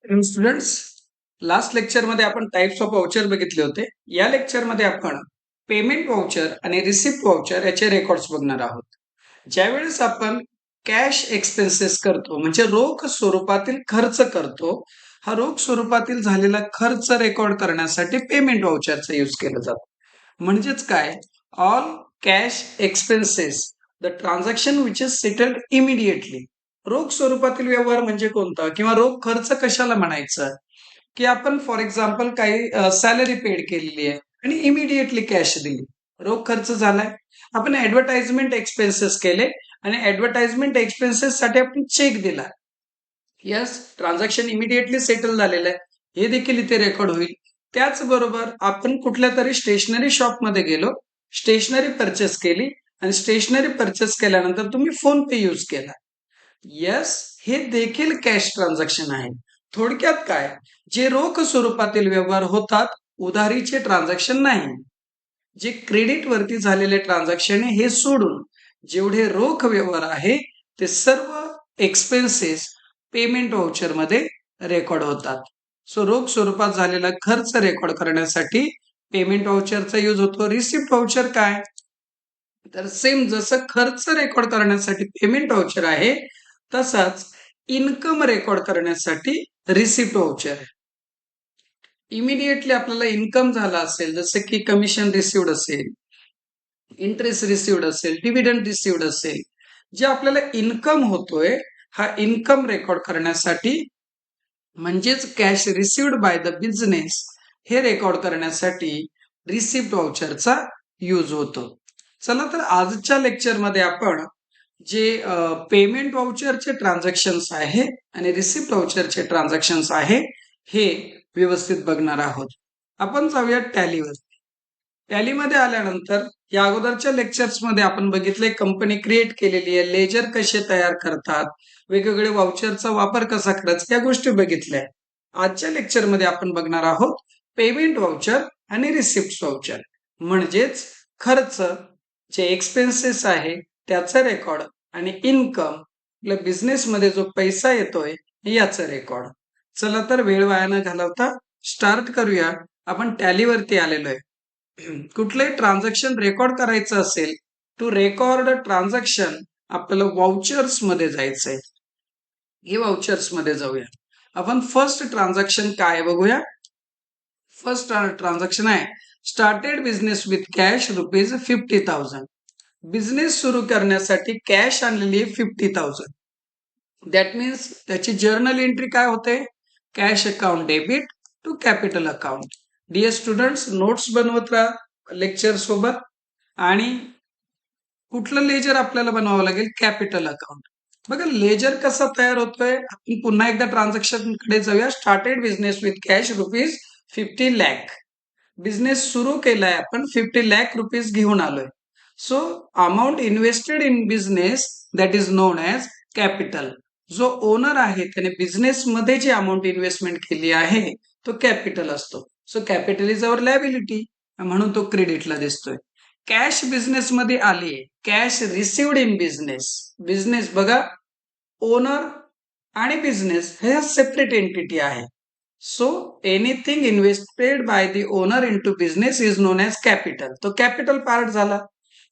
Students, last लेक्चरमध्ये आपण types of voucher बघितले होते. या लेक्चरमध्ये आपण पेमेंट वाउचर आणि रिसिप्ट वाउचर याचे रेकॉर्ड्स बघणार आहोत. ज्यावेळेस आपण कॅश एक्सपेन्सेस करतो म्हणजे रोख स्वरूपातील खर्च करतो, हा रोख स्वरूपातील झालेला खर्च रेकॉर्ड करण्यासाठी पेमेंट वाउचरचा यूज केला जातो. म्हणजेच काय, all cash expenses the transaction which is settled immediately. रोख स्वरूपातील व्यवहार म्हणजे कोणता किंवा रोख खर्च कशाला म्हणायचं, की आपण फॉर एक्झाम्पल काही सॅलरी पेड केलेली आहे आणि इमिडिएटली कॅश दिली, रोख खर्च झालाय. आपण ऍडव्हर्टाइजमेंट एक्सपेन्सेस केले आणि ऍडव्हर्टाइजमेंट एक्सपेन्सेस साठी आपण चेक दिला. यस, ट्रान्झॅक्शन इमिडिएटली सेटल झालेलं आहे, हे देखील इथे रेकॉर्ड होईल. त्याचबरोबर आपण कुठल्या तरी स्टेशनरी शॉपमध्ये गेलो, स्टेशनरी परचेस केली आणि स्टेशनरी परचेस केल्यानंतर तुम्ही फोन पे यूज केला. यस, हे देखील कॅश ट्रान्झॅक्शन आहे. थोडक्यात काय, जे रोख स्वरूपातील व्यवहार होतात, उधारीचे ट्रान्झॅक्शन नाही. जे क्रेडिट वरती झालेले ट्रान्झॅक्शन आहे हे सोडून जेवढे रोख व्यवहार आहे ते सर्व एक्सपेन्सेस पेमेंट वाउचर मध्ये रेकॉर्ड होतात. सो रोख स्वरूपात झालेला खर्च रेकॉर्ड करण्यासाठी पेमेंट वाउचरचा यूज होतो. रिसिप्ट वाउचर काय, तर सेम जसं खर्च रेकॉर्ड करण्यासाठी पेमेंट वाउचर आहे, तसाच इन्कम रेकॉर्ड करण्यासाठी रिसिप्ट वाउचर आहे. इमिडिएटली आपल्याला इन्कम झाला असेल, जसं की कमिशन रिसिव्ड असेल, इंटरेस्ट रिसिव्ड असेल, डिव्हिडंड रिसिव्ड असेल, जे आपल्याला इन्कम होतोय, हा इन्कम रेकॉर्ड करण्यासाठी म्हणजेच cash received by the business हे रेकॉर्ड करण्यासाठी रिसिप्ट वाउचरचा यूज होतो. चला तर आजच्या लेक्चरमध्ये आपण जे पेमेंट वाउचरचे ट्रान्झॅक्शन्स आहे आणि रिसिप्ट वाउचरचे ट्रान्झॅक्शन्स आहे हे व्यवस्थित बघणार आहोत. आपण जाऊया टॅलीवर. टॅलीमध्ये आल्यानंतर या अगोदरच्या लेक्चर्स मध्ये आपण बघितले कंपनी क्रिएट केलेली आहे, लेजर कसे तयार करतात, वेगवेगळे वाउचरचा वापर कसा करायचा, या गोष्टी बघितल्या. आजच्या लेक्चरमध्ये आपण बघणार आहोत पेमेंट वाउचर आणि रिसिप्ट वाउचर, म्हणजेच खर्च, जे एक्सपेन्सेस आहे त्याचा रेकॉर्ड आणि इन्कम, आपल्या बिझनेस मध्ये जो पैसा येतोय याचा रेकॉर्ड. चला तर वेळ वाया न घालवता स्टार्ट करूया. आपण टॅलीवरती आलेलो आहे. कुठलंही ट्रान्झॅक्शन रेकॉर्ड करायचं असेल, टू रेकॉर्ड ट्रान्झॅक्शन आपल्याला वाउचर्स मध्ये जायचंय. हे वाउचर्स मध्ये जाऊया. आपण फर्स्ट ट्रान्झॅक्शन काय बघूया. फर्स्ट ट्रान्झॅक्शन आहे started business with cash ₹50,000. Business सुरू करण्यासाठी कॅश आणलेली आहे 50,000. दॅट मीन्स त्याची जर्नल एंट्री काय होते, cash account debit to capital account. Dear students, notes बनवत राहा लेक्चर सोबत. आणि कुठलं लेजर आपल्याला बनवावं लागेल, कॅपिटल अकाउंट. बघा लेजर कसा तयार होतोय, आपण पुन्हा एकदा ट्रान्झॅक्शन कडे जाऊया. Started business with cash ₹50 lakh. Business सुरू केलाय आपण, 50 लाख रुपीज घेऊन आलोय. So amount invested in business that is known as capital. जो ओनर आहे त्याने बिझनेस मध्ये जी अमाऊंट इन्व्हेस्टमेंट केली आहे तो कॅपिटल असतो. So capital is our liability, म्हणून तो क्रेडिटला दिसतोय. कॅश बिझनेस मध्ये आली, cash received in business. Business बघा, ओनर आणि बिझनेस हे सेपरेट एंटिटी आहे. So anything invested by the owner in to business is known as capital. तो कॅपिटल पार्ट झाला.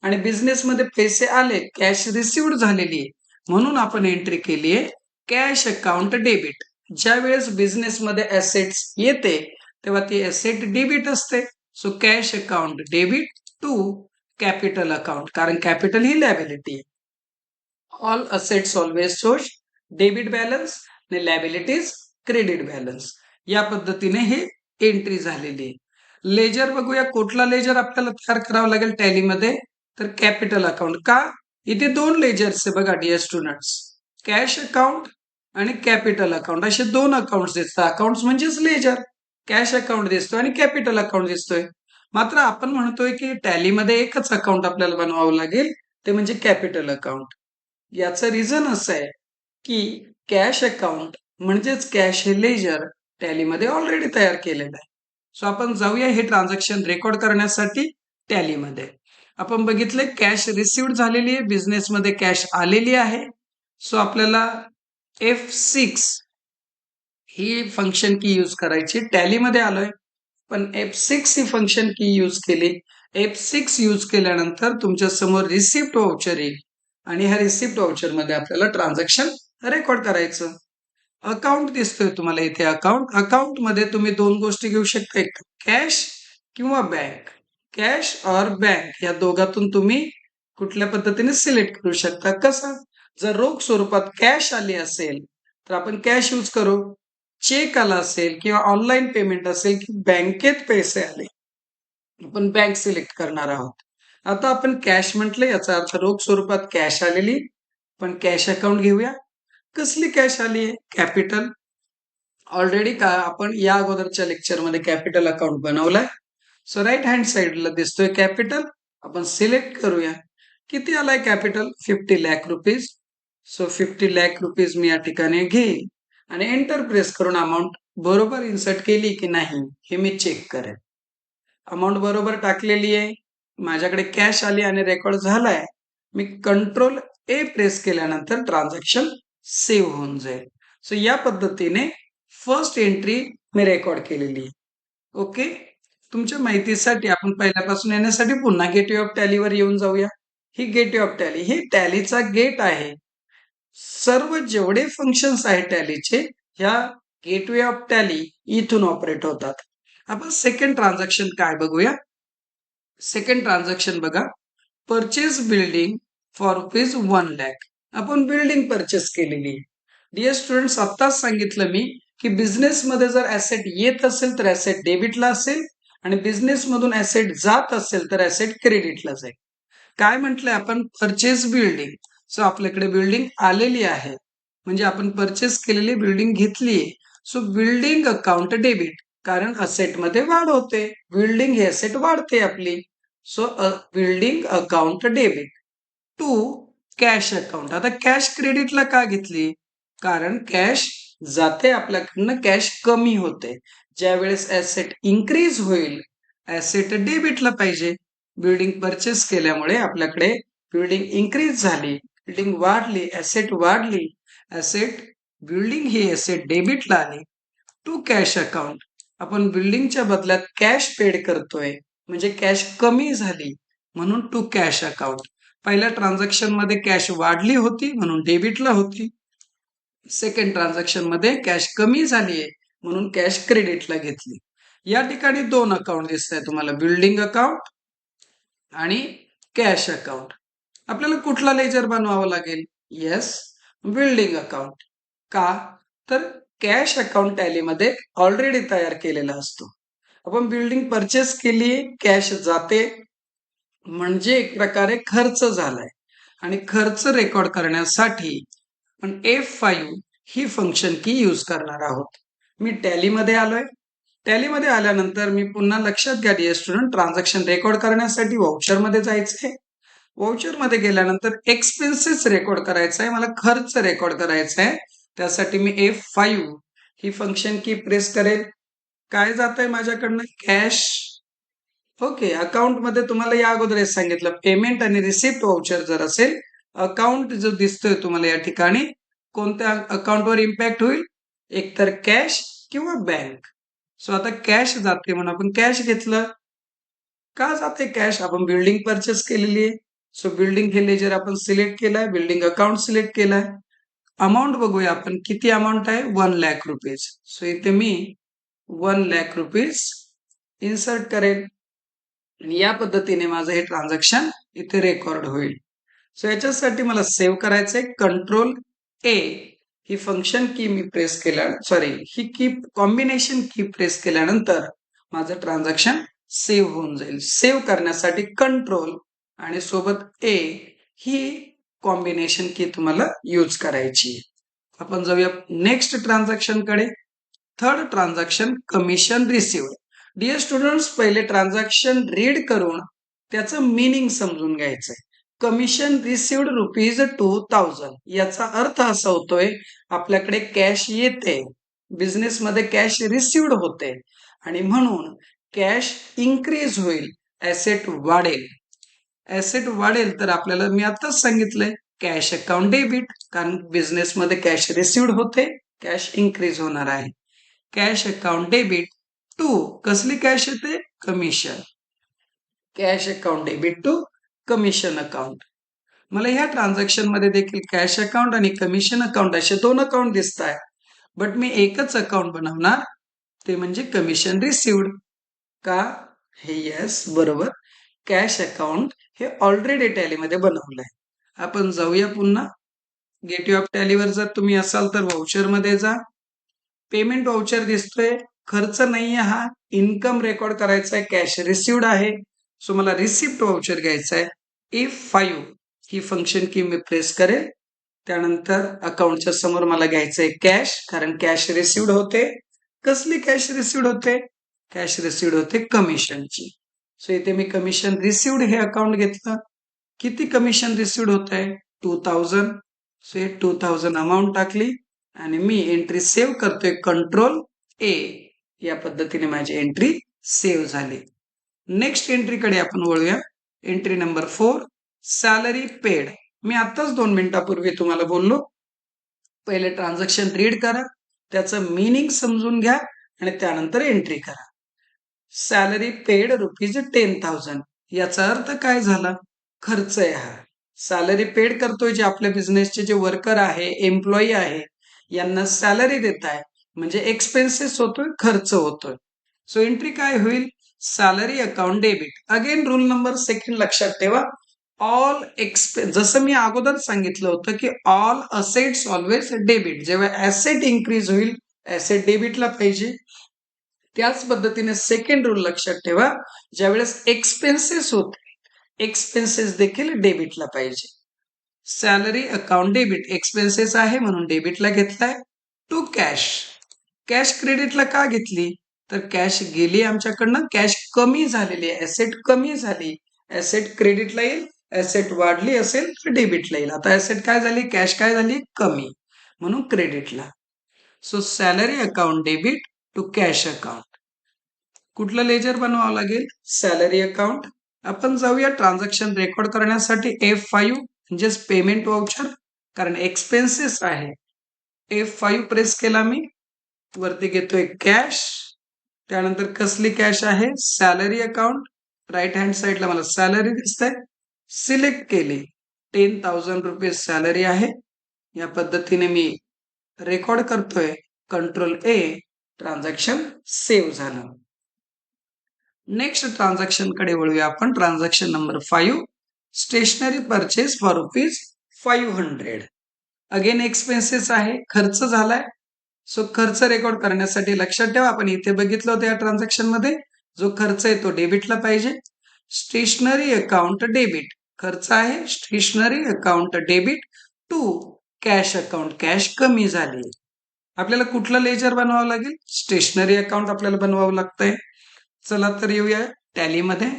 आणि बिझनेस मध्ये पैसे आले, कॅश रिसिव्ड झालेली आहे, म्हणून आपण एंट्री केली आहे कॅश अकाउंट डेबिट. ज्या वेळेस बिझनेस मध्ये ऍसेट्स येते तेव्हा ती ऍसेट डेबिट असते. So cash account debit to capital account, कारण कॅपिटल ही लायबिलिटी आहे. All assets always shows debit balance आणि लायबिलिटीज क्रेडिट बॅलन्स. या पद्धतीने हे एंट्री झालेली आहे. लेजर बघूया, कुठला लेजर आपल्याला तयार करावा लागेल टॅलीमध्ये, तर कॅपिटल अकाउंट. का, इथे दोन लेजर्स आहे बघा डिअर स्टुडंट्स, कॅश अकाउंट आणि कॅपिटल अकाउंट, असे दोन अकाउंट दिसतात. अकाउंट म्हणजेच लेजर, कॅश अकाउंट दिसतोय आणि कॅपिटल अकाउंट दिसतोय. मात्र आपण म्हणतोय की टॅलीमध्ये एकच अकाउंट आपल्याला बनवावं लागेल, ते म्हणजे कॅपिटल अकाउंट. याचं रिझन असं आहे की कॅश अकाउंट म्हणजेच कॅश हे लेजर टॅलीमध्ये ऑलरेडी तयार केलेलं आहे. सो आपण जाऊया हे ट्रान्झॅक्शन रेकॉर्ड करण्यासाठी टॅलीमध्ये. आपण बघितले कॅश रिसिव्ड झालेली आहे, बिझनेसमध्ये कॅश आलेली आहे. सो आपल्याला F6 ही फंक्शन की यूज करायची. टॅलीमध्ये आलोय पण F6 ही फंक्शन की यूज केली. F6 यूज केल्यानंतर तुमच्या समोर रिसिप्ट व्हाउचर येईल आणि ह्या रिसिप्ट व्हाउचर मध्ये आपल्याला ट्रान्झॅक्शन रेकॉर्ड करायचं. अकाउंट दिसतोय तुम्हाला इथे. अकाउंट मध्ये तुम्ही दोन गोष्टी घेऊ शकता, एक कॅश किंवा बँक. कॅश और बँक या दोघातून तुम्ही कुठल्या पद्धतीने सिलेक्ट करू शकता. कसं, जर रोख स्वरूपात कॅश आली असेल तर आपण कॅश यूज करू. चेक आला असेल किंवा ऑनलाईन पेमेंट असेल की बँकेत पैसे आले, आपण बँक सिलेक्ट करणार आहोत. आता आपण कॅश म्हटलं याचा अर्थ रोख स्वरूपात कॅश आलेली. पण कॅश अकाउंट घेऊया. कसली कॅश आली आहे? कॅपिटल. ऑलरेडी का आपण या अगोदरच्या लेक्चरमध्ये कॅपिटल अकाउंट बनवलाय. सो राईट हँड साइडला दिसतोय कॅपिटल. आपण सिलेक्ट करूया. किती आलाय capital? 50 lakh rupees. So 50 lakh rupees मी या ठिकाणी घेईन आणि एंटर प्रेस करून अमाऊंट बरोबर इन्सर्ट केली की नाही हे मी चेक करेन. अमाऊंट बरोबर टाकलेली आहे. माझ्याकडे कॅश आली आणि रेकॉर्ड झालाय. मी कंट्रोल ए प्रेस केल्यानंतर ट्रान्झॅक्शन सेव्ह होऊन जाईल. सो या पद्धतीने फर्स्ट एंट्री मी रेकॉर्ड केलेली आहे. ओके, तुमच्या माहितीसाठी आपण पहिल्यापासून येण्यासाठी पुन्हा गेटवे ऑफ टॅलीवर येऊन जाऊया. ही गेटवे ऑफ टॅली, ही टॅलीचा गेट आहे. सर्व जेवढे फंक्शन्स आहेत टॅलीचे ह्या गेटवे ऑफ टॅली इथून ऑपरेट होतात. आपण सेकंड ट्रान्झॅक्शन काय बघूया. सेकंड ट्रान्झॅक्शन बघा. Purchase building for rupees 1 lakh. आपण बिल्डिंग परचेस केलेली आहे. डिअर स्टुडंट्स, आत्ताच सांगितलं मी की बिझनेस मध्ये जर ऍसेट येत असेल तर ऍसेट डेबिटला असेल आणि बिझनेस मधून ऍसेट जात असेल तर ऍसेट क्रेडिटला जाईल. काय म्हटलंय आपण? Purchase building. सो आपल्याकडे बिल्डिंग आलेली आहे म्हणजे आपण परचेस केलेली बिल्डिंग घेतली आहे. सो बिल्डिंग अकाउंट डेबिट, कारण असेट मध्ये वाढ होते. बिल्डिंग ही असेट वाढते आपली. So building account debit to cash account. आता कॅश क्रेडिटला का घेतली? कारण कॅश जाते आपल्याकडनं, कॅश कमी होते. ज्या वेळेस ऍसेट इन्क्रीज होईल ऍसेट डेबिटला पाहिजे. बिल्डिंग परचेस केल्यामुळे आपल्याकडे बिल्डिंग इन्क्रीज झाली, बिल्डिंग वाढली, ऍसेट वाढली. ऍसेट बिल्डिंग ही ऍसेट डेबिटला आली. टू कॅश अकाउंट, आपण बिल्डिंगच्या बदल्यात कॅश पेड करतोय म्हणजे कॅश कमी झाली म्हणून टू कॅश अकाउंट. पहिल्या ट्रान्झॅक्शन मध्ये कॅश वाढली होती म्हणून डेबिटला होती. सेकंड ट्रान्झॅक्शन मध्ये कॅश कमी झाली आहे म्हणून कॅश क्रेडिटला घेतली. या ठिकाणी दोन अकाउंट दिसत आहे तुम्हाला, बिल्डिंग अकाउंट आणि कॅश अकाउंट. आपल्याला कुठला लेजर बनवावा लागेल? Yes, building account. का तर कॅश अकाउंट टॅलीमध्ये ऑलरेडी तयार केलेला असतो. आपण बिल्डिंग परचेस केली, कॅश जाते म्हणजे एक प्रकारे खर्च झालाय आणि खर्च रेकॉर्ड करण्यासाठी आपण F5 ही फंक्शन की यूज करणार आहोत. मी टॅलीमध्ये आलोय. टॅलीमध्ये आल्यानंतर मी पुन्हा लक्षात घ्या डिअर स्टुडंट, ट्रान्झॅक्शन रेकॉर्ड करण्यासाठी व्हाउचर मध्ये जायचंय. व्हाउचर मध्ये गेल्यानंतर एक्सपेन्सेस रेकॉर्ड करायचा आहे, मला खर्च रेकॉर्ड करायचा आहे. त्यासाठी मी F5 ही फंक्शन की प्रेस करेल. काय जात आहे माझ्याकडनं? कॅश. ओके, अकाउंट मध्ये तुम्हाला या अगोदर सांगितलं पेमेंट आणि रिसिप्ट व्हाउचर जर असेल, अकाउंट जो दिसतोय तुम्हाला या ठिकाणी, कोणत्या अकाउंटवर इम्पॅक्ट होईल? एकतर कॅश किंवा बँक. सो आता कॅश जाते म्हणून आपण कॅश घेतलं. का जाते कॅश? आपण बिल्डिंग परचेस केलेली आहे. सो बिल्डिंग हे लेजर आपण सिलेक्ट केलाय, बिल्डिंग अकाउंट सिलेक्ट केलाय. अमाऊंट बघूया आपण, किती अमाऊंट आहे? 1 लाख रुपीज. सो इथे मी 1 लाख रुपीज इन्सर्ट करेल आणि या पद्धतीने माझं हे ट्रान्झॅक्शन इथे रेकॉर्ड होईल. सो याच्यासाठी मला सेव्ह करायचंय. कंट्रोल ए ही फंक्शन की मी प्रेस केल्या, ही की कॉम्बिनेशन की प्रेस केल्यानंतर माझं ट्रान्झॅक्शन सेव्ह होऊन जाईल. सेव्ह करण्यासाठी कंट्रोल आणि सोबत ए ही कॉम्बिनेशन की तुम्हाला यूज करायची. आपण जाऊया नेक्स्ट ट्रान्झॅक्शन कडे. Third transaction, commission received. Dear students, पहिले ट्रान्झॅक्शन रीड करून त्याचं मिनिंग समजून घ्यायचंय. कमिशन रिसिव्ड रुपीज 2000 याचा अर्थ असा होतोय आपल्याकडे कॅश येते, बिझनेस मध्ये कॅश रिसिव्ड होते आणि म्हणून कॅश इन्क्रीज होईल, ऍसेट वाढेल. ऍसेट वाढेल तर आपल्याला मी आताच सांगितलंय कॅश अकाउंट डेबिट, कारण बिझनेस मध्ये कॅश रिसिव्ड होते, कॅश इन्क्रीज होणार आहे. कॅश अकाउंट डेबिट टू कसली कॅश येते commission. Cash account debit to commission account. मला ह्या ट्रान्झॅक्शन मध्ये देखील कॅश अकाउंट आणि कमिशन अकाउंट असे दोन अकाउंट दिसत आहे. बट मी एकच अकाउंट बनवणार ते म्हणजे कमिशन रिसिव्ड. का हे यस बरोबर. कॅश अकाउंट हे ऑलरेडी टॅलीमध्ये बनवलंय. आपण जाऊया पुन्हा गेटवे ऑफ टॅलीवर. जर तुम्ही असाल तर व्हाउचर मध्ये जा. पेमेंट व्हाउचर दिसतोय. खर्च नाहीये, हा इन्कम रेकॉर्ड करायचा आहे. कॅश रिसिव्ड आहे. सो मला रिसिप्ट व्हाउचर घ्यायचा आहे. F5 ही फंक्शन की मी प्रेस करेल. त्यानंतर अकाउंटच्या समोर मला घ्यायचंय कॅश, कारण कॅश रिसिव्ड होते. कसली कॅश रिसिव्ड होते? कॅश रिसिव्ड होते कमिशनची. सो इथे मी कमिशन रिसिव्ड हे अकाउंट घेतलं. किती कमिशन रिसिव्ड होत आहे 2000. सो हे 2000 अमाऊंट टाकली आणि मी एंट्री सेव्ह करतोय कंट्रोल ए. या पद्धतीने माझी एंट्री सेव्ह झाली. नेक्स्ट एंट्रीकडे आपण वळूया. Entry number 4 salary paid. मी आताच 2 मिनिटापूर्वी तुम्हाला बोललो पहिले ट्रान्झॅक्शन रीड करा, त्याचं मीनिंग समजून घ्या आणि त्यानंतर एंट्री करा. Salary paid ₹10,000. याचा अर्थ काय झाला? खर्च आहे हा. सॅलरी पेड करतोय जे आपल्या बिझनेसचे जे वर्कर आहे, एम्प्लॉई आहे, यांना सॅलरी देत आहे म्हणजे एक्सपेन्सेस होतोय, खर्च होतोय. सो एंट्री काय होईल? Salary account debit. Again rule number second लक्षात ठेवा. ऑल एक्सपेन्स, जसं मी अगोदर सांगितलं होतं की ऑल असेट्स ऑलवेज डेबिट. जेव्हा ऍसेट इन्क्रीज होईल ऍसेट डेबिटला पाहिजे. त्याच पद्धतीने सेकंड रूल लक्षात ठेवा. ज्यावेळेस एक्सपेन्सेस होते एक्सपेन्सेस देखील डेबिटला पाहिजे. सॅलरी अकाउंट डेबिट एक्सपेन्सेस आहे म्हणून डेबिटला घेतलाय. To cash. कॅश क्रेडिटला का घेतली? तर कॅश गेली आमच्याकडनं, कॅश कमी झालेली आहे, ऍसेट कमी झाली. ऍसेट क्रेडिटला येईल, ऍसेट वाढली असेल तर डेबिटला येईल. आता ऍसेट काय झाली? कॅश काय झाली? कमी, म्हणून क्रेडिटला. So salary account debit to cash account. कुठलं लेजर बनवावं लागेल? Salary account. आपण जाऊया ट्रान्झॅक्शन रेकॉर्ड करण्यासाठी F5 म्हणजेच पेमेंट व्हाउचर, कारण एक्सपेन्सेस आहे. F5 प्रेस केला मी. वरती घेतोय कॅश. त्यानंतर कसली कॅश आहे? Salary account. राईट हँड साईडला मला सॅलरी दिसतंय. सिलेक्ट केली. 10,000 रुपये सॅलरी आहे. या पद्धतीने मी रेकॉर्ड करतोय. Control A. ट्रान्झॅक्शन सेव्ह झालं. नेक्स्ट ट्रान्झॅक्शन कडे वळूया आपण. Transaction number 5 stationery purchase for ₹500. Again expenses आहे, खर्च झालाय. सो खर्च रेकॉर्ड करण्यासाठी लक्षात ठेवा आपण इथे बघितलं होतं या ट्रान्झॅक्शन मध्ये जो खर्च आहे तो डेबिटला पाहिजे. स्टेशनरी अकाउंट डेबिट खर्च आहे. Stationery account debit to cash account. Cash कमी झाली. आपल्याला कुठलं लेजर बनवावं लागेल? स्टेशनरी अकाउंट आपल्याला बनवावं लागतंय. चला तर येऊया टॅलीमध्ये.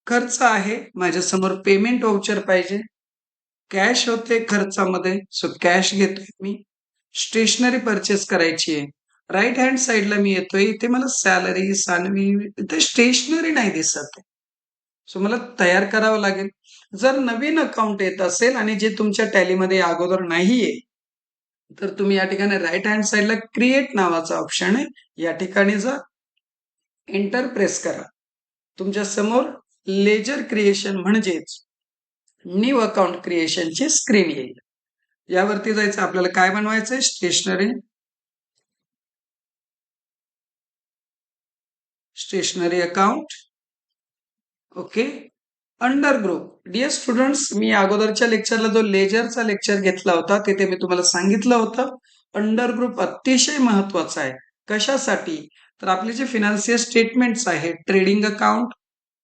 खर्च आहे, माझ्यासमोर पेमेंट व्हाउचर पाहिजे. कॅश होते खर्चामध्ये, सो कॅश घेतोय मी. स्टेशनरी परचेस करायची आहे. राईट हँड साईडला मी येतोय. इथे मला सॅलरी, सानवी, इथे स्टेशनरी नाही दिसत. सो मला तयार करावं लागेल. जर नवीन अकाउंट येत असेल आणि जे तुमच्या टॅलीमध्ये अगोदर नाहीये तर तुम्ही या ठिकाणी राईट हँड साईडला क्रिएट नावाचा ऑप्शन आहे, या ठिकाणी जा, एंटर प्रेस करा. तुमच्या समोर लेजर क्रिएशन म्हणजेच न्यू अकाउंट क्रिएशनची स्क्रीन येईल. यावरती जायचं. आपल्याला काय बनवायचंय? Stationery. Stationery account. Okay. Under group. Dear students, मी अगोदरच्या लेक्चरला जो लेजरचा लेक्चर घेतला होता तिथे मी तुम्हाला सांगितलं होतं अंडर ग्रुप अतिशय महत्वाचा आहे. कशासाठी? तर आपले जे फिनान्शियल स्टेटमेंट्स आहेत, trading account,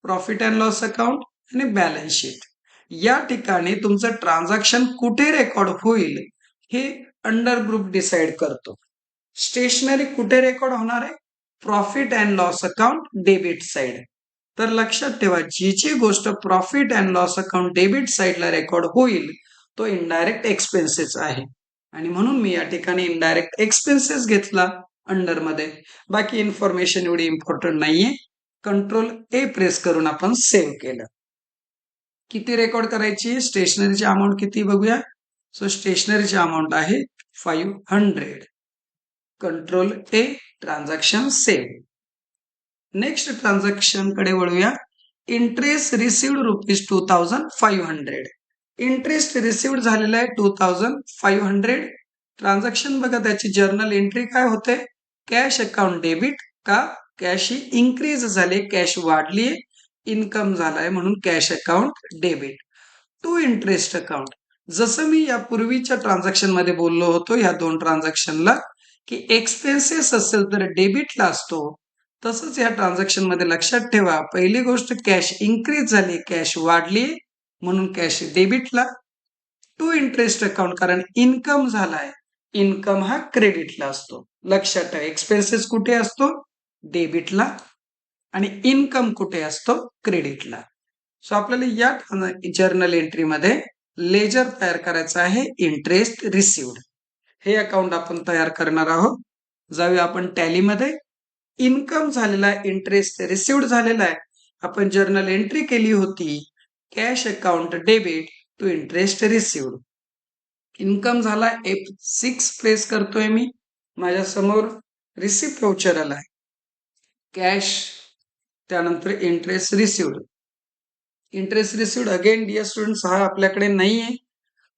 profit and loss account आणि बॅलन्स शीट, या ठिकाणी तुमचं ट्रान्झॅक्शन कुठे रेकॉर्ड होईल हे अंडर ग्रुप डिसाइड करतो. स्टेशनरी कुठे रेकॉर्ड होणार आहे? Profit and loss account debit side. तर लक्षात ठेवा, जी गोष्ट profit and loss account debit साइडला रेकॉर्ड होईल तो इनडायरेक्ट एक्सपेन्सेस आहे आणि म्हणून मी या ठिकाणी इनडायरेक्ट एक्सपेन्सेस घेतला अंडर मध्ये. बाकी इन्फॉर्मेशन एवढी इम्पॉर्टंट नाहीये. कंट्रोल ए प्रेस करून आपण सेव्ह केलं. किती रेकॉर्ड करायची? स्टेशनरीची अमाऊंट किती बघूया. सो स्टेशनरीची अमाऊंट आहे 500. Control A, transaction save. Next transaction कडे वळूया. Interest received ₹2500. इंटरेस्ट रिसिव्ड झालेला आहे 2500. ट्रान्झॅक्शन बघा, त्याची जर्नल एंट्री काय होते? Cash account debit. का? कॅश ही इन्क्रीज झाली, कॅश वाढलीये, इन्कम झालाय म्हणून cash account debit. To interest account. जसं मी या पूर्वीच्या ट्रान्झॅक्शन मध्ये बोललो होतो, या दोन ट्रान्झॅक्शनला की एक्सपेन्सेस असेल तर डेबिटला असतो, तसंच या ट्रान्झॅक्शन मध्ये लक्षात ठेवा, पहिली गोष्ट कॅश इन्क्रीज झाली, कॅश वाढली म्हणून कॅश डेबिटला. टू इंटरेस्ट अकाउंट कारण इन्कम झालाय, इन्कम हा क्रेडिटला असतो. लक्षात ठेवा, एक्सपेन्सेस कुठे असतो? डेबिटला, आणि इन्कम कुठे असतो? क्रेडिटला. सो आपल्याला या जर्नल एंट्रीमध्ये लेजर तयार करायचं आहे, इंटरेस्ट रिसिव्ड. हे अकाउंट आपण तयार करणार आहोत. जाऊया आपण टॅलीमध्ये. इन्कम झालेला आहे, इंटरेस्ट रिसिव्ड झालेला आहे. आपण जर्नल एंट्री केली होती cash account debit to interest received. Income झाला, F6 प्रेस करतोय मी. माझ्या समोर रिसिप्ट व्हाउचर आलाय, कॅश, त्यानंतर interest received. Interest received again dear students हा आपल्याकडे नाहीये,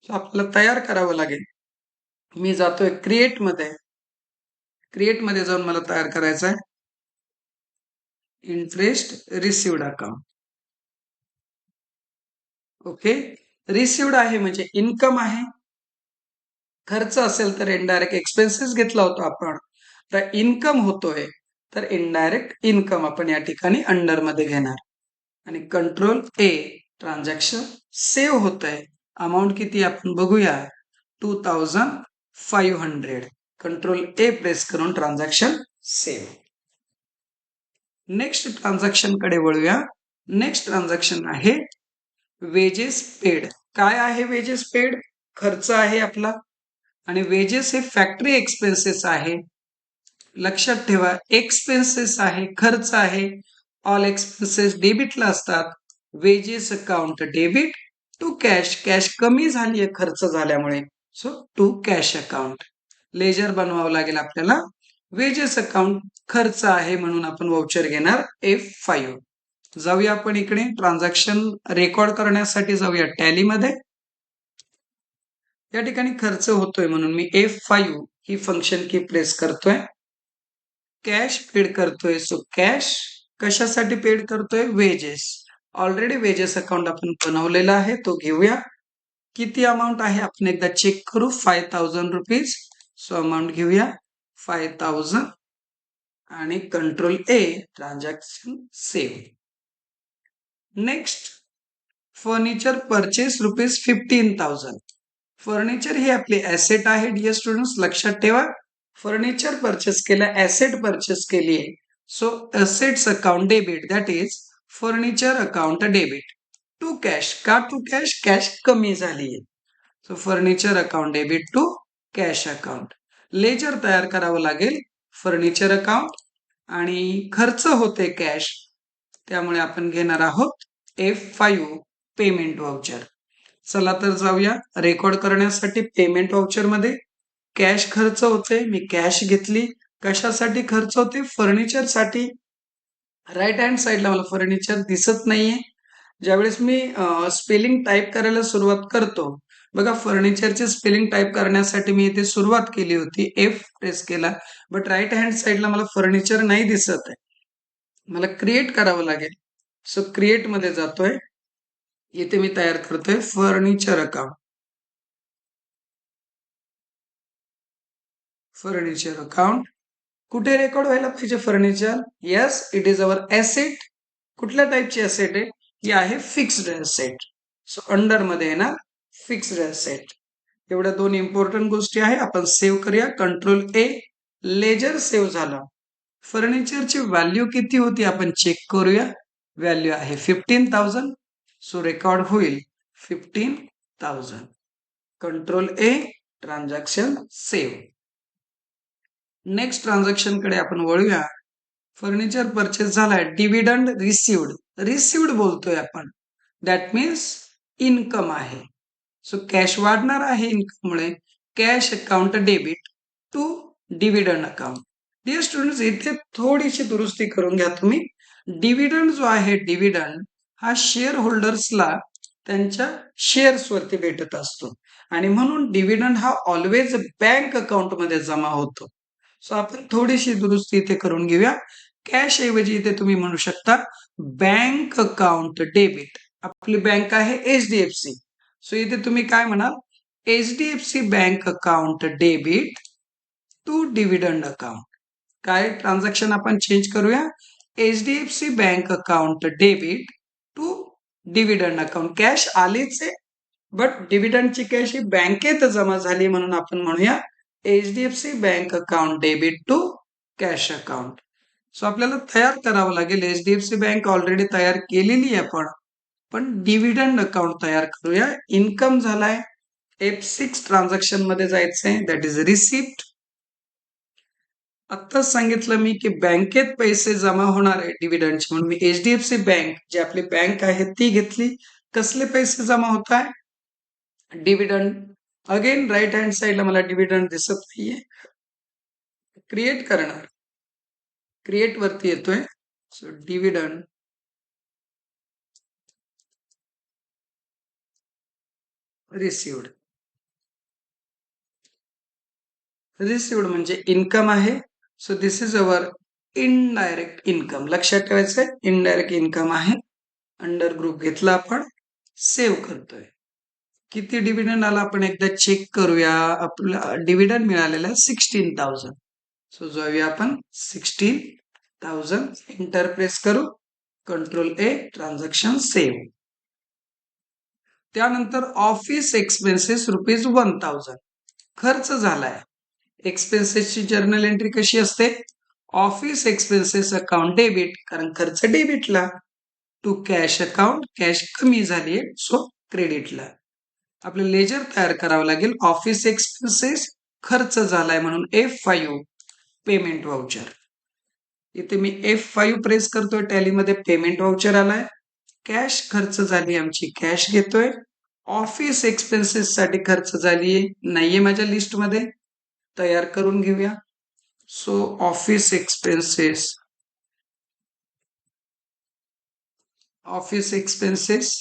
आपल्याला तयार करावं लागेल. मी जातोय क्रिएट मध्ये. क्रिएट मध्ये जाऊन मला तयार करायचं आहे interest received account. Okay, received आहे म्हणजे इन्कम आहे. खर्च असेल तर इनडायरेक्ट एक्सपेन्सेस घेतला होता आपण, तर इन्कम होतोय तर इनडायरेक्ट इन्कम आपण या ठिकाणी अंडर मध्ये घेणार. आणि कंट्रोल ए, ट्रान्झॅक्शन सेव्ह होत आहे. अमाऊंट किती आपण बघूया, 2500. कंट्रोल ए प्रेस करून ट्रान्झॅक्शन सेव्ह. नेक्स्ट ट्रान्झॅक्शन कडे वळूया. नेक्स्ट ट्रान्झॅक्शन आहे वेजेस पेड. काय आहे वेजेस पेड? खर्च आहे आपला, आणि वेजेस हे फॅक्टरी एक्सपेन्सेस आहे. लक्षात ठेवा, एक्सपेन्सेस आहे, खर्च आहे. ऑल एक्सपेन्सेस डेबिटला असतात. Wages account debit to cash. Cash कमी झाली आहे खर्च झाल्यामुळे, so to cash account. Ledger बनवावं लागेल आपल्याला. वेजेस अकाउंट खर्च आहे म्हणून आपण वाउचर घेणार F5. जाऊया आपण इकडे ट्रान्झॅक्शन रेकॉर्ड करण्यासाठी जाऊया टॅलीमध्ये. या ठिकाणी खर्च होतोय म्हणून मी F5 ही फंक्शन की प्रेस करतोय. कॅश पेड करतोय, सो कॅश. कशासाठी पेड करतोय? वेजेस. ऑलरेडी वेजेस अकाउंट आपण बनवलेला आहे, तो घेऊया. किती अमाऊंट आहे आपण एकदा चेक करू. 5000 रुपीज. सो अमाऊंट घेऊया 5000 आणि control A, transaction save. Next furniture purchase ₹15,000. Furniture ही आपली ऍसेट आहे डिअर स्टुडंट्स. लक्षात ठेवा, फर्निचर परचेस केलं, ऍसेट परचेस केली आहे, so assets account debit, that is furniture account debit to cash. का टू कॅश? कॅश कमी झाली आहे, so furniture account debit to cash account. Ledger तयार करावं लागेल फर्निचर अकाउंट, आणि खर्च होते कॅश, त्यामुळे आपण घेणार आहोत F5 पेमेंट वाउचर. चला तर जाऊया रेकॉर्ड करण्यासाठी. पेमेंट वाउचर मध्ये कॅश खर्च होते, मी कॅश घेतली. कशासाठी खर्च होते? फर्निचर साठी. राईट हँड साइडला मला फर्निचर दिसत नाहीये. ज्यावेळेस मी स्पेलिंग टाईप करायला सुरुवात करतो बघा, फर्निचरचे स्पेलिंग टाईप करण्यासाठी मी इथे सुरुवात केली होती, F प्रेस केला, बट राईट हँड साइडला मला फर्निचर नाही दिसत आहे. मला क्रिएट करावं लागेल. सो क्रिएट मध्ये जातोय. इथे मी तयार करतोय फर्निचर अकाउंट. फर्निचर अकाउंट कुठे रेकॉर्ड व्हायला पाहिजे? Furniture. Yes, it is our asset. कुठल्या टाईपची ऍसेट आहे? ही आहे फिक्स्ड ऍसेट. सो अंडर मध्ये येणार फिक्स्ड ऍसेट. एवढ्या दोन इम्पॉर्टंट गोष्टी आहे. आपण सेव्ह करूया. कंट्रोल ए, लेजर सेव्ह झाला. फर्निचरची व्हॅल्यू किती होती आपण चेक करूया. व्हॅल्यू आहे 15,000, सो रेकॉर्ड होईल 15,000. Control A, transaction save. Next transaction कडे आपण वळूया. फर्निचर परचेस झालाय, डिव्हिडंड रिसिव्ड. रिसिव्ड बोलतोय आपण, दॅट मीन्स इन्कम आहे, सो कॅश वाढणार आहे इन्कम मुळे. Cash account debit to dividend account. Dear students, इथे थोडीशी दुरुस्ती करून घ्या तुम्ही. डिव्हिडंड जो आहे, डिव्हिडंड हा शेअर होल्डर्सला त्यांच्या शेअर्स वरती भेटत असतो आणि म्हणून डिव्हिडंड हा ऑलवेज बँक अकाउंट मध्ये जमा होतो. सो आपण थोडीशी दुरुस्ती इथे करून घेऊया. कॅश ऐवजी इथे तुम्ही म्हणू शकता बँक अकाउंट डेबिट. आपली बँक आहे HDFC. सो इथे तुम्ही काय म्हणाल, HDFC bank account debit to dividend account. काय ट्रान्झॅक्शन आपण चेंज करूया, HDFC bank account debit to dividend account. Cash आलीच आहे, बट डिव्हिडंडची कॅश ही बँकेत जमा झाली म्हणून आपण म्हणूया HDFC bank account debit to cash account. So आपल्याला तयार करावं लागेल. HDFC बँक ऑलरेडी तयार केलेली आहे आपण, पण डिव्हिडंड अकाउंट तयार करूया. इन्कम झालाय, F6 ट्रान्झॅक्शन मध्ये जायचंय, दॅट इज रिसिप्ट. आत्ताच सांगितलं मी की बँकेत पैसे जमा होणार आहे डिव्हिडंडचे, म्हणून मी HDFC बँक जी आपली बँक आहे ती घेतली. कसले पैसे जमा होत आहे, डिव्हिडंड. अगेन राईट हँड साइडला मला डिव्हिडंड दिसत नाहीये, क्रिएट करणार, क्रिएट वरती येतोय. So dividend received. रिसिव्ड म्हणजे इन्कम आहे. So this is our indirect income. लक्षात ठेवायचंय, इनडायरेक्ट इन्कम आहे. अंडर ग्रुप घेतला आपण, सेव्ह करतोय. किती डिव्हिडंड आला आपण एकदा चेक करूया. आपला डिव्हिडंड मिळालेला 16,000. सो जाऊया आपण 16,000, एंटर प्रेस करू, Ctrl+A, ट्रान्झॅक्शन सेव्ह. त्यानंतर ऑफिस एक्सपेन्सेस ₹1,000 खर्च झालाय. एक्सपेन्सेसची जर्नल एंट्री कशी असते, ऑफिस एक्सपेन्सेस अकाउंट डेबिट, कारण खर्च डेबिटला, टू कॅश अकाउंट, कॅश कमी झालीये सो क्रेडिटला. आपलं लेजर तयार करावं लागेल. ऑफिस एक्सपेन्सेस खर्च झालाय म्हणून F5 पेमेंट वाउचर. इथे मी F5 प्रेस करतोय, टॅलीमध्ये पेमेंट वाउचर आलाय. कॅश खर्च झाली आमची, कॅश घेतोय. ऑफिस एक्सपेन्सेस साठी खर्च झालीये, नाहीये माझ्या लिस्ट मध्ये, तयार करून घेऊया. So office expenses, office expenses.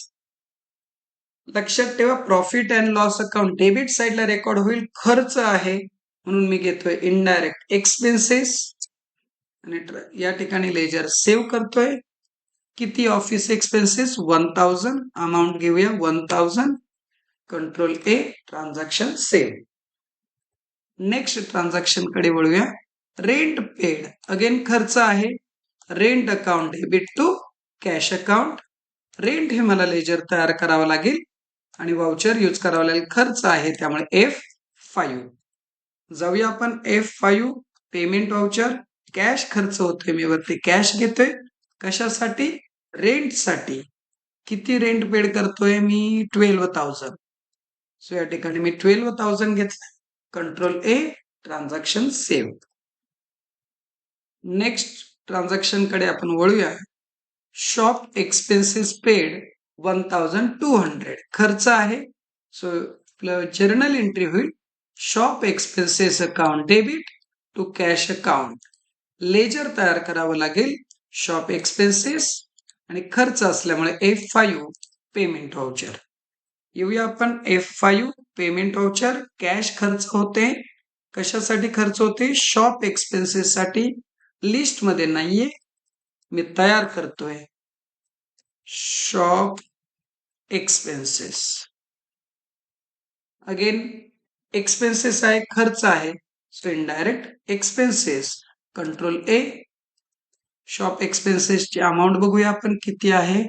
लक्षात ठेवा, profit and loss account debit साइडला रेकॉर्ड होईल. खर्च आहे म्हणून मी घेतोय इनडायरेक्ट एक्सपेन्सेस आणि या ठिकाणी लेजर सेव्ह करतोय. किती ऑफिस एक्सपेन्सेस, 1,000. अमाऊंट घेऊया 1,000, Ctrl+A, transaction save. Next transaction कडे वळूया. रेंट पेड, अगेन खर्च आहे. Rent account debit to cash account. Rent हे मला लेजर तयार करावं लागेल आणि वाउचर यूज करावं लागेल. खर्च आहे त्यामुळे F5. जाऊया आपण F5, पेमेंट वाउचर. कॅश खर्च होतोय, मी वरती कॅश घेतोय. कशासाठी, रेंट साठी. किती रेंट पेड करतोय मी, 12,000. सो या ठिकाणी मी 12,000 घेतलं. Ctrl+A, transaction save. Next transaction कडे आपण वळूया. शॉप एक्सपेन्सेस पेड 1,200 खर्च आहे. सो जर्नल एंट्री होईल, shop expenses account debit to cash account. Ledger तयार करावं लागेल. शॉप एक्सपेन्सेस आणि खर्च असल्यामुळे F5 पेमेंट वाउचर. येऊया आपण F5 पेमेंट वाउचर. कॅश खर्च होते, कशासाठी खर्च होते, शॉप एक्सपेन्सेस साठी. लिस्ट मध्ये नाहीये, मी तयार करतोय. शॉप एक्सपेन्सेस, अगेन एक्सपेन्सेस आहे, खर्च आहे. So indirect expenses, Ctrl+A. Shop एक्सपेन्सेसची अमाऊंट बघूया आपण किती आहे.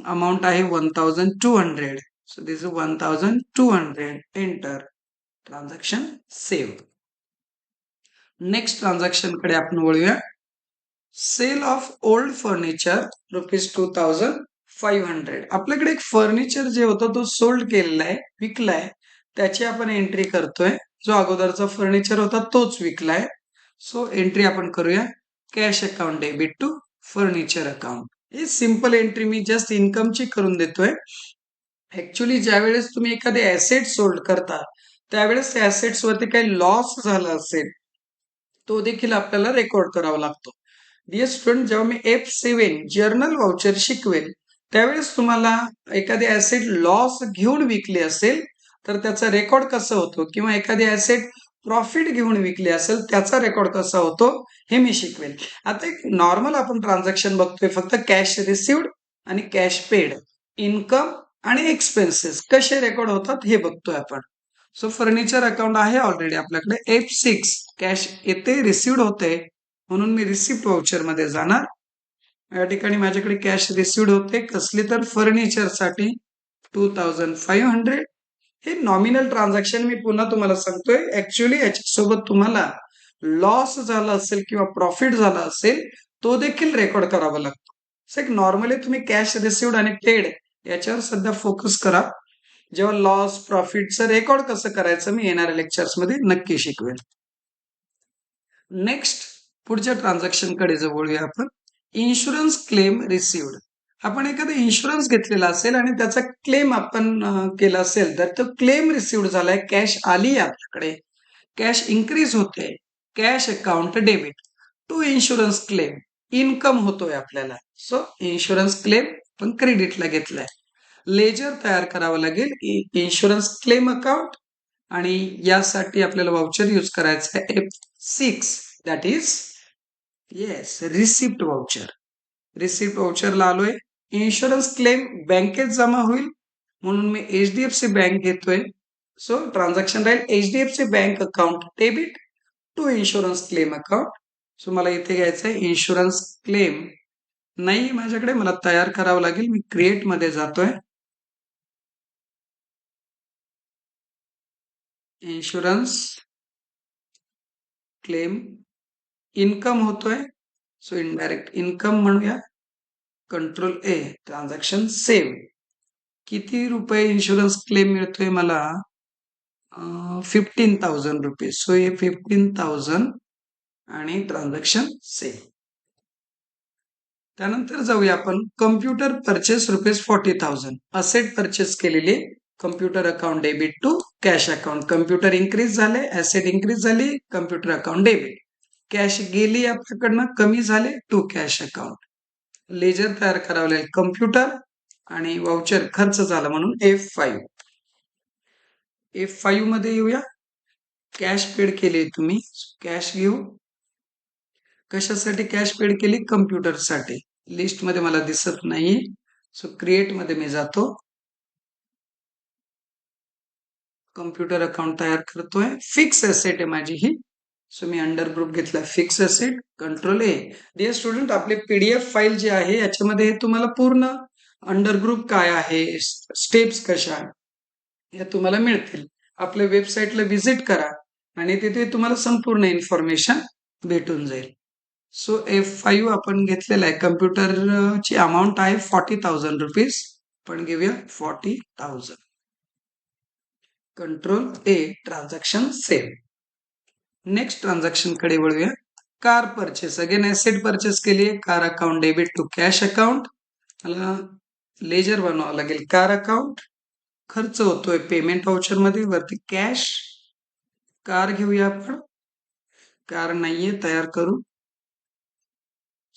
अमाऊंट आहे 1,200. So this is 1,200, enter, transaction save. Next transaction कडे आपण वळूया. Sale of old furniture ₹2,500. आपल्याकडे एक फर्निचर जे होतं तो सोल्ड केलेला आहे, विकलाय, त्याची आपण एंट्री करतोय. जो अगोदरचा फर्निचर होता तोच विकलाय. सो एंट्री आपण करूया, cash account debit to furniture account. ही सिंपल एंट्री मी जस्ट इन्कमची करून देतोय. ऍक्च्युली ज्या वेळेस तुम्ही एखादे ऍसेट सोल्ड करता त्यावेळेस त्या ऍसेट्स वरती काही लॉस झाला असेल तो देखील आपल्याला रेकॉर्ड करावा लागतो. डिअर स्टुडंट, जेव्हा मी F7 जर्नल व्हाउचर शिकवेल त्यावेळेस तुम्हाला एखादी ऍसेट लॉस घेऊन विकली असेल तर त्याचा रेकॉर्ड कसा होतो किंवा एखादी ऍसेट प्रॉफिट घेऊन विकली असेल त्याचा रेकॉर्ड कसा होतो हे मी शिकवेल. आता एक नॉर्मल आपण ट्रान्झॅक्शन बघतोय, फक्त कॅश रिसिव्ड आणि कॅश पेड, इन्कम आणि एक्सपेन्सेस कसे रेकॉर्ड होतात हे बघतोय आपण. सो फर्निचर अकाउंट आहे ऑलरेडी आपल्याकडे. F6 कॅश येते, रिसिव्ड होते, म्हणून मी रिसिप्ट व्हाउचर मध्ये जाणार. या ठिकाणी माझ्याकडे कॅश रिसिव्ड होते, कसली तर फर्निचर साठी 2500. हे नॉमिनल ट्रान्झॅक्शन मी पुन्हा तुम्हाला सांगतोय. ऍक्च्युअली याच्यासोबत तुम्हाला लॉस झाला असेल किंवा प्रॉफिट झाला असेल तो देखील रेकॉर्ड करावा लागतो. एक नॉर्मली तुम्ही कॅश रिसिव्ड आणि पेड याच्यावर सध्या फोकस करा. जेव्हा लॉस प्रॉफिटचं रेकॉर्ड कसं करायचं मी येणाऱ्या लेक्चर्स मध्ये नक्की शिकवेल. नेक्स्ट पुढच्या ट्रान्झॅक्शन कडे वळूया आपण. Insurance claim received. आपण एखादा इन्शुरन्स घेतलेला असेल आणि त्याचा क्लेम आपण केला असेल तर तो क्लेम रिसिव्ड झालाय, कॅश आली आपल्याकडे, कॅश इन्क्रीज होते, cash account debit to insurance claim, income होतोय आपल्याला. सो इन्शुरन्स क्लेम पण क्रेडिटला घेतलाय. लेजर तयार करावं लागेल, इन्शुरन्स क्लेम अकाउंट, आणि यासाठी आपल्याला वाउचर यूज करायचं आहे F6, that is yes receipt voucher. Receipt वाउचरला आलोय. इन्शुरन्स क्लेम बँकेत जमा होईल म्हणून मी HDFC बँक घेतोय. सो ट्रान्झॅक्शन राहील HDFC bank account debit to insurance claim account. So मला इथे घ्यायचं आहे इन्शुरन्स क्लेम नाही माझ्याकडे, मला तयार करावं लागेल. मी क्रिएट मध्ये जातोय. इन्शुरन्स क्लेम इन्कम होतोय, सो इनडायरेक्ट इन्कम म्हणूया. Control A, transaction save. किती रुपये इन्शुरन्स क्लेम मिळतोय मला? 15,000 रुपीज. सो हे 15,000 आणि ट्रान्झॅक्शन सेव्ह. त्यानंतर जाऊया आपण computer purchase rupees 40,000. Asset purchase केलेली, computer account debit to cash account. Computer increase झाले, ऍसेट इन्क्रीज झाली, कम्प्युटर अकाउंट डेबिट. कॅश गेली आपल्याकडनं, कमी झाले, टू कॅश अकाउंट. लेजर तयार करावं लागेल कम्प्युटर, आणि वाउचर खर्च झाला म्हणून F5. F5 मध्ये येऊया. कॅश पेड केली तुम्ही, कॅश घेऊ. कशासाठी कॅश पेड केली? कम्प्युटर साठी. लिस्ट मध्ये मला दिसत नाही, सो क्रिएट मध्ये मी जातो. कम्प्युटर अकाउंट तयार करतोय. फिक्स असेट आहे माझी ही, सो मी अंडर ग्रुप घेतला fix asset. Control A. Dear student, आपली PDF फाईल जी आहे याच्यामध्ये तुम्हाला पूर्ण अंडर ग्रुप काय आहे, स्टेप्स कशा या तुम्हाला मिळतील. आपल्या वेबसाईटला व्हिजिट करा आणि तिथे तुम्हाला संपूर्ण इन्फॉर्मेशन भेटून जाईल. सो F5 आपण घेतलेला आहे. कम्प्युटरची अमाऊंट आहे 40,000 रुपीज, पण घेऊया 40,000. Control A, transaction save. Next transaction कडे वळूया. Car purchase. Again asset purchase केली आहे, car account debit to cash account. मला लेजर बनवावं लागेल. कार अकाउंट, खर्च होतोय पेमेंट व्हाउचर मध्ये, वरती कॅश. कार घेऊया आपण, कार नाहीये, तयार करू.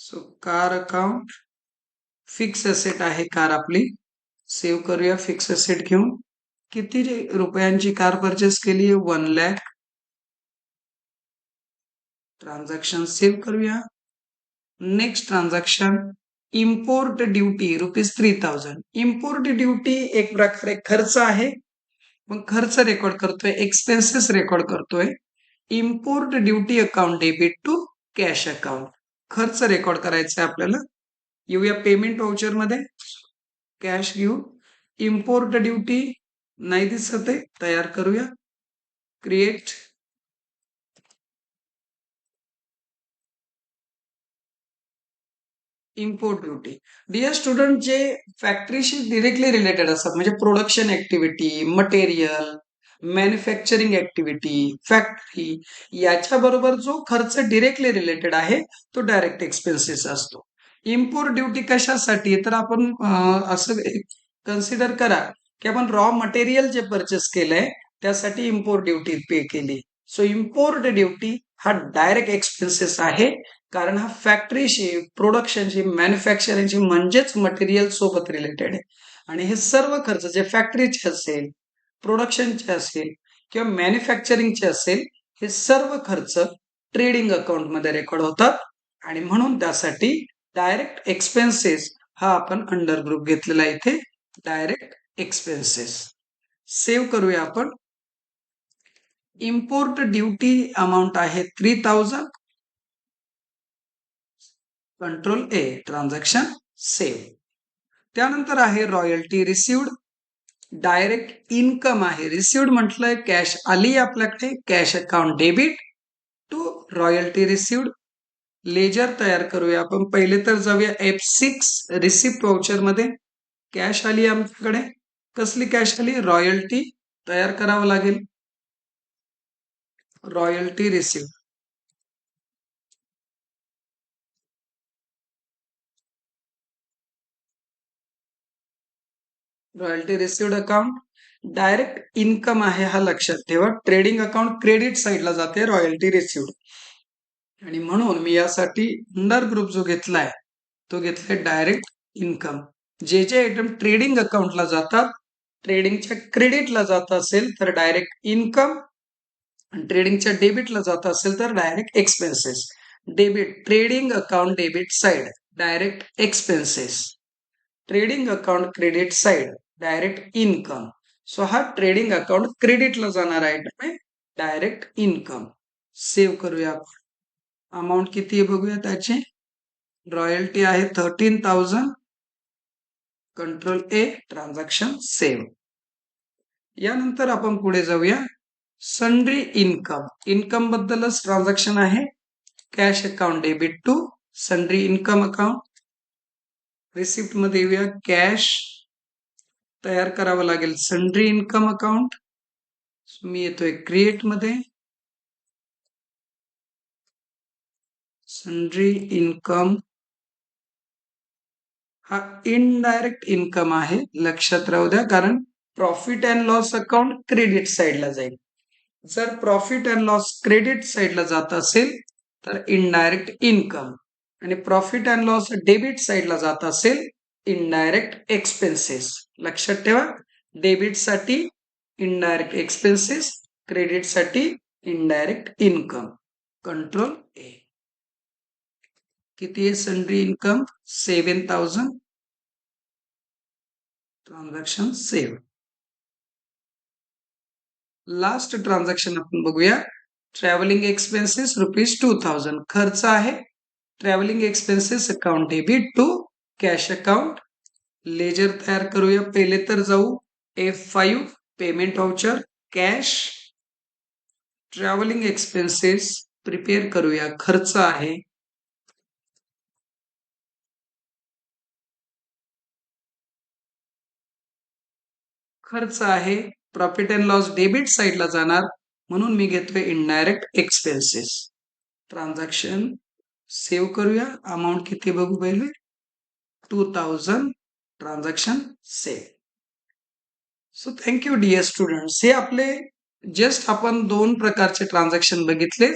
So car account, fix asset आहे कार आपली, सेव्ह करूया. फिक्स असेट घेऊन किती रुपयांची कार परचेस केली आहे? 1 लाख. ट्रान्झॅक्शन सेव्ह करूया. Next transaction import duty rupees 3,000. Import duty एक प्रकारे खर्च आहे, मग खर्च रेकॉर्ड करतोय, एक्सपेन्सेस रेकॉर्ड करतोय. Import duty account debit to cash account. खर्च रेकॉर्ड करायचा आहे आपल्याला. येऊया पेमेंट व्हाउचर मध्ये, कॅश घेऊ. इम्पोर्ट ड्युटी नाही दिसत आहे, तयार करूया. Create. Import duty. Dear student, जे फॅक्टरीशी डिरेक्टली रिलेटेड असतात, म्हणजे production activity, material, manufacturing activity, factory, याच्या बरोबर जो खर्च डिरेक्टली रिलेटेड आहे तो डायरेक्ट एक्सपेन्सेस असतो. इम्पोर्ट ड्युटी कशासाठी? तर आपण असं कन्सिडर करा की आपण रॉ मटेरियल जे परचेस केलंय त्यासाठी इम्पोर्ट ड्युटी पे केली. सो इम्पोर्ट ड्युटी हा डायरेक्ट एक्सपेन्सेस आहे, कारण हा फॅक्टरीशी, प्रोडक्शनशी, मॅन्युफॅक्चरिंगशी म्हणजेच मटेरियल सोबत रिलेटेड आहे. आणि हे सर्व खर्च जे फॅक्टरीचे असेल, प्रोडक्शनचे असेल किंवा मॅन्युफॅक्चरिंगचे असेल, हे सर्व खर्च ट्रेडिंग अकाउंटमध्ये रेकॉर्ड होतात आणि म्हणून त्यासाठी डायरेक्ट एक्सपेन्सेस हा आपण अंडर ग्रुप घेतलेला आहे इथे, डायरेक्ट एक्सपेन्सेस. सेव्ह करूया आपण. इम्पोर्ट ड्युटी अमाऊंट आहे 3000. Control A, transaction save. त्यानंतर आहे रॉयल्टी रिसिव्ड. डायरेक्ट इन्कम आहे. रिसिव्ड म्हटलंय कॅश आली आपल्याकडे, cash account debit to royalty received. Ledger तयार करूया आपण. पहिले तर जाऊया F6 रिसिप्ट वाउचर मध्ये. कॅश आली आमच्याकडे. कसली कॅश आली? रॉयल्टी तयार करावं लागेल. Royalty received. Royalty received account direct income आहे, हा लक्षात ठेवा. ट्रेडिंग अकाउंट क्रेडिट साईडला जाते, रॉयल्टी रिसिव्ड. आणि म्हणून मी यासाठी अंडर ग्रुप जो घेतलाय तो घेतलाय डायरेक्ट इन्कम. जे जे आयटम ट्रेडिंग अकाउंटला जातात, ट्रेडिंगच्या क्रेडिटला जात असेल तर डायरेक्ट इन्कम, ट्रेडिंगच्या डेबिटला जात असेल तर direct expenses. Debit, trading account debit side, direct expenses. Trading account credit side, direct income. So हा ट्रेडिंग अकाउंट क्रेडिटला जाणार आयटम आहे, डायरेक्ट इन्कम. सेव्ह करूया आपण. अमाऊंट किती आहे बघूया त्याची. रॉयल्टी आहे 13,000. Control A, transaction save. यानंतर आपण पुढे जाऊया. Sundry income. इन्कम बद्दलच ट्रान्झॅक्शन आहे. Cash account debit to sundry income account. Receipt मध्ये येऊया. कॅश तयार करावं लागेल, सन्ड्री इन्कम अकाउंट. मी येतोय क्रिएट मध्ये. सन्ड्री इन्कम हा इनडायरेक्ट इन्कम आहे, लक्षात राहू द्या, कारण profit and loss account credit साइडला जाईल. जर प्रॉफिट अँड लॉस क्रेडिट साइडला जात असेल तर इनडायरेक्ट इन्कम, आणि प्रॉफिट अँड लॉस डेबिट साइडला जात असेल इनडायरेक्ट एक्सपेन्सेस. लक्षात ठेवा, डेबिट साठी इनडायरेक्ट एक्सपेन्सेस, क्रेडिट साठी इनडायरेक्ट इन्कम. Control A. किती आहे sundry income? 7,000. Transaction save. Last transaction आपण बघूया. ट्रॅव्हलिंग एक्सपेन्सेस ₹2,000 खर्च आहे. Travelling expenses account debit to cash account. Ledger तयार करूया. पहिले तर जाऊ F5 payment voucher, cash, travelling expenses prepare करूया. खर्च आहे. खर्च आहे. प्रॉफिट अँड लॉस डेबिट साइडला जाणार, म्हणून मी घेतोय इनडायरेक्ट एक्सपेन्सेस. ट्रान्झॅक्शन सेव्ह करूया. अमाऊंट किती बघू पहिले. 2,000. Transaction save. So thank you dear students. हे आपले जस्ट आपण 2 प्रकारचे ट्रान्झॅक्शन बघितले.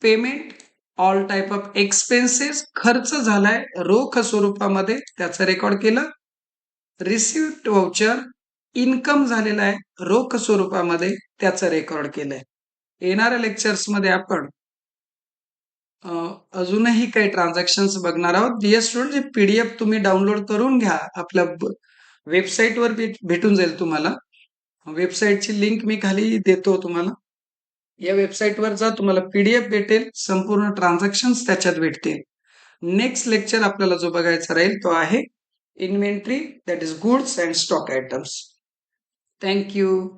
Payment, all type of expenses, खर्च झालाय रोख स्वरूपामध्ये, त्याचं रेकॉर्ड केलं. रिसिव्ड वाउचर, इन्कम झालेला आहे रोख स्वरूपामध्ये, त्याचं रेकॉर्ड केलंय. येणाऱ्या लेक्चर्स मध्ये आपण अजूनही काही ट्रान्झॅक्शन्स बघणार आहोत. डिअर स्टुडंट, हे पीडीएफ तुम्ही डाउनलोड करून घ्या. आपल्या वेबसाईटवर भेटून जाईल तुम्हाला. वेबसाईटची लिंक मी खाली देतो तुम्हाला. या वेबसाईटवर जा, तुम्हाला पीडीएफ भेटेल, संपूर्ण ट्रान्झॅक्शन्स त्याच्यात भेटतील. नेक्स्ट लेक्चर आपल्याला जो बघायचा राहील तो आहे inventory, that is goods and stock items. Thank you.